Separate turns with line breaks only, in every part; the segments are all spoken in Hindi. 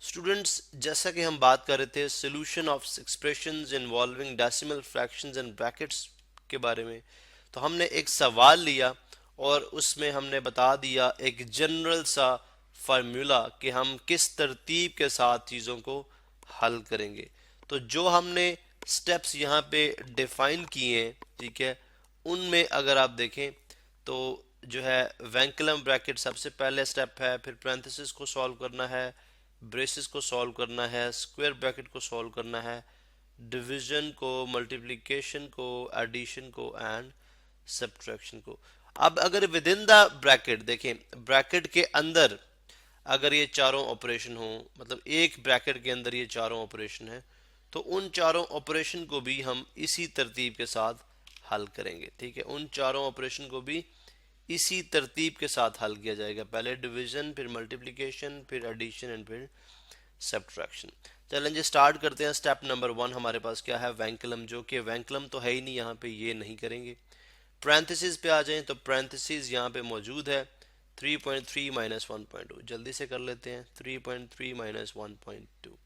स्टूडेंट्स, जैसा कि हम बात कर रहे थे solution of expressions involving decimal fractions and brackets के बारे में, तो हमने एक सवाल लिया और उसमें हमने बता दिया एक जनरल सा फार्मूला कि हम किस तरतीब के साथ चीज़ों को हल करेंगे। तो जो हमने स्टेप्स यहाँ पे डिफाइन किए हैं, ठीक है, उनमें अगर आप देखें तो जो है वैंकलम ब्रैकेट सबसे पहले स्टेप है, फिर पैरेंथेसिस को सॉल्व करना है, ब्रेसेस को सॉल्व करना है, स्क्वायर ब्रैकेट को सॉल्व करना है, डिवीजन को, मल्टीप्लिकेशन को, एडिशन को एंड सब्ट्रैक्शन को। अब अगर विद इन द ब्रैकेट देखें, ब्रैकेट के अंदर अगर ये चारों ऑपरेशन हो, मतलब एक ब्रैकेट के अंदर ये चारों ऑपरेशन है, तो उन चारों ऑपरेशन को भी हम इसी तरतीब के साथ हल करेंगे। ठीक है, उन चारों ऑपरेशन को भी इसी तरतीब के साथ हल किया जाएगा, पहले डिवीजन, फिर मल्टीप्लिकेशन, फिर एडिशन एंड फिर सब्ट्रैक्शन। चलें जी स्टार्ट करते हैं। स्टेप नंबर 1 हमारे पास क्या है, वैंकलम, जो कि वैंकलम तो है ही नहीं, यहाँ पे ये नहीं करेंगे। पैरेंथेसिस पे आ जाएं तो पैरेंथेसिस यहाँ पे मौजूद है 3.3 माइनस 1.2, जल्दी से कर लेते हैं। 3.3 माइनस 1.2,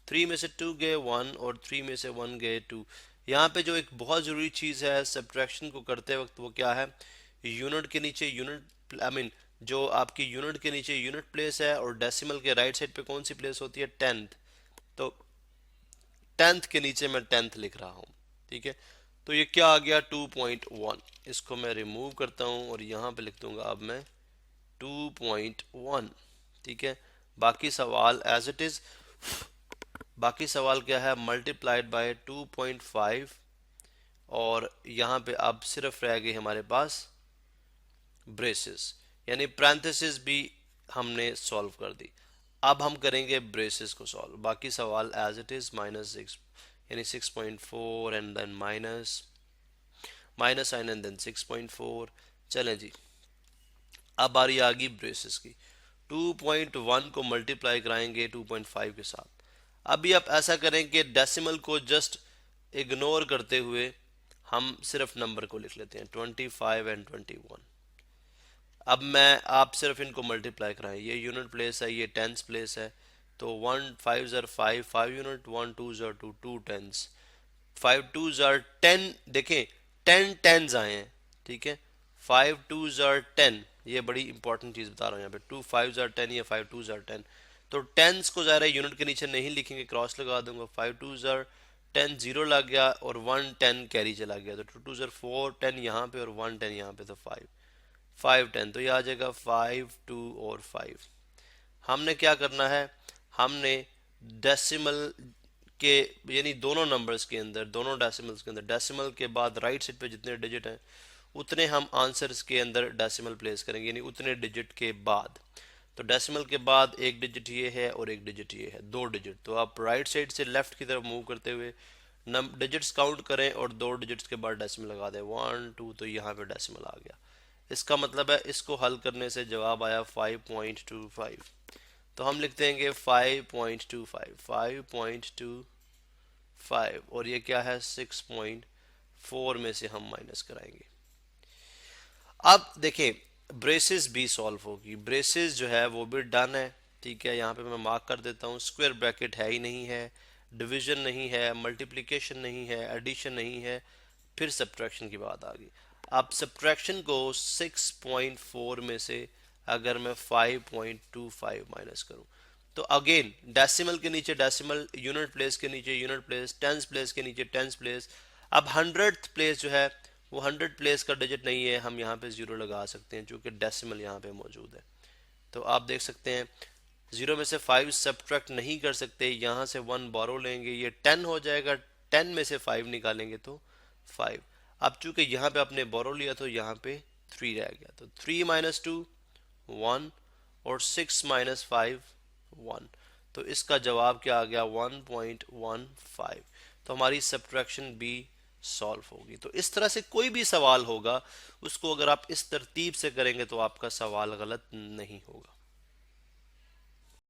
3 में से 2 गए 1 और 3 में से 1 गए 2। यहाँ पे जो एक बहुत ज़रूरी चीज़ है सब्ट्रैक्शन को करते वक्त, वो क्या है, यूनिट के नीचे यूनिट, आई मीन जो आपकी यूनिट के नीचे यूनिट प्लेस है और डेसिमल के राइट साइड पे कौन सी प्लेस होती है, टेंथ। तो टेंथ के नीचे मैं टेंथ लिख रहा हूँ। ठीक है, तो ये क्या आ गया 2.1, इसको मैं रिमूव करता हूँ और यहाँ पे लिख दूंगा अब मैं 2.1। ठीक है, बाकी सवाल एज इट इज। बाकी सवाल क्या है, मल्टीप्लाइड बाय 2.5 और यहाँ पे अब सिर्फ रह गई हमारे पास ब्रेसेस, यानी पैरेंथेसिस भी हमने सॉल्व कर दी। अब हम करेंगे ब्रेसेस को सॉल्व। बाकी सवाल एज इट इज, -6 यानी 6.4 and then minus sign and then 6.4। चलें जी, अब बारी आ गई ब्रेसेस की। 2.1 को मल्टीप्लाई कराएंगे 2.5 के साथ। अभी आप ऐसा करें कि डेसिमल को जस्ट इग्नोर करते हुए हम सिर्फ नंबर को लिख लेते हैं 25 एंड 21। अब मैं आप सिर्फ इनको मल्टीप्लाई कराएं, ये यूनिट प्लेस है, ये टेंस प्लेस है, तो 1 5 ज़र 5, 5 यूनिट, 1 2 ज़र 2, 2 टेंस, 5 2 ज़र 10। देखें 10 टेंस आए हैं। ठीक है, 5 2 ज़र 10, ये बड़ी इंपॉर्टेंट चीज़ बता रहा हूँ यहाँ पे, 2 5 ज़र 10 या 5 2 ज़र 10। तो टेंस को ज़ाहिर है यूनिट के नीचे नहीं लिखेंगे, क्रॉस लगा दूंगा। 5 2 ज़र 10 जीरो लग गया और 1 10 कैरी चला गया, तो 2 2 ज़र 4 10 यहाँ पे और 1 10 यहाँ पे, तो 5 5 10, तो ये आ जाएगा 5 2 और 5। हमने क्या करना है, हमने डेसिमल के यानी दोनों नंबर्स के अंदर, दोनों डेसिमल्स के अंदर, डेसिमल के बाद राइट साइड पे जितने डिजिट हैं उतने हम आंसर्स के अंदर डेसिमल प्लेस करेंगे, यानी उतने डिजिट के बाद। तो डेसिमल के बाद एक डिजिट ये है और एक डिजिट ये है, दो डिजिट। तो आप राइट साइड से लेफ्ट की तरफ मूव करते हुए डिजिट्स काउंट करें और दो डिजिट्स के बाद डेसिमल लगा दें, 1 2, तो यहाँ पे डेसिमल आ गया। इसका मतलब है इसको हल करने से जवाब आया 5.25। तो हम लिख देंगे 5.25, 5.25 और ये क्या है 6.4 में से हम माइनस कराएंगे। अब देखें ब्रेसेस भी सॉल्व होगी, ब्रेसेस जो है वो भी डन है। ठीक है, यहाँ पे मैं मार्क कर देता हूँ, स्क्वायर ब्रैकेट है ही नहीं है, डिवीजन नहीं है, मल्टीप्लिकेशन नहीं है, एडिशन नहीं है, फिर सब्ट्रैक्शन की बात आ गई। अब सब्ट्रैक्शन को 6.4 में से अगर मैं 5.25 माइनस करूं, तो अगेन डेसिमल के नीचे डेसिमल, यूनिट प्लेस के नीचे यूनिट प्लेस, टेंस प्लेस के नीचे टेंस प्लेस। अब 100th प्लेस जो है वो 100 प्लेस का डिजिट नहीं है, हम यहाँ पे जीरो लगा सकते हैं क्योंकि डेसिमल यहाँ पे मौजूद है। तो आप देख सकते हैं जीरो में से 5 सब्ट्रैक्ट नहीं कर सकते, यहाँ से 1 बोरो लेंगे, ये 10 हो जाएगा, 10 में से 5 निकालेंगे तो 5। अब चूंकि यहाँ पे आपने बोरो लिया तो यहाँ पे 3 रह गया, तो 3 माइनस 2 1 और 6 माइनस 5 1। तो इसका जवाब क्या आ गया 1.15। तो हमारी सब्ट्रैक्शन भी सॉल्व होगी। तो इस तरह से कोई भी सवाल होगा उसको अगर आप इस तरतीब से करेंगे तो आपका सवाल गलत नहीं होगा।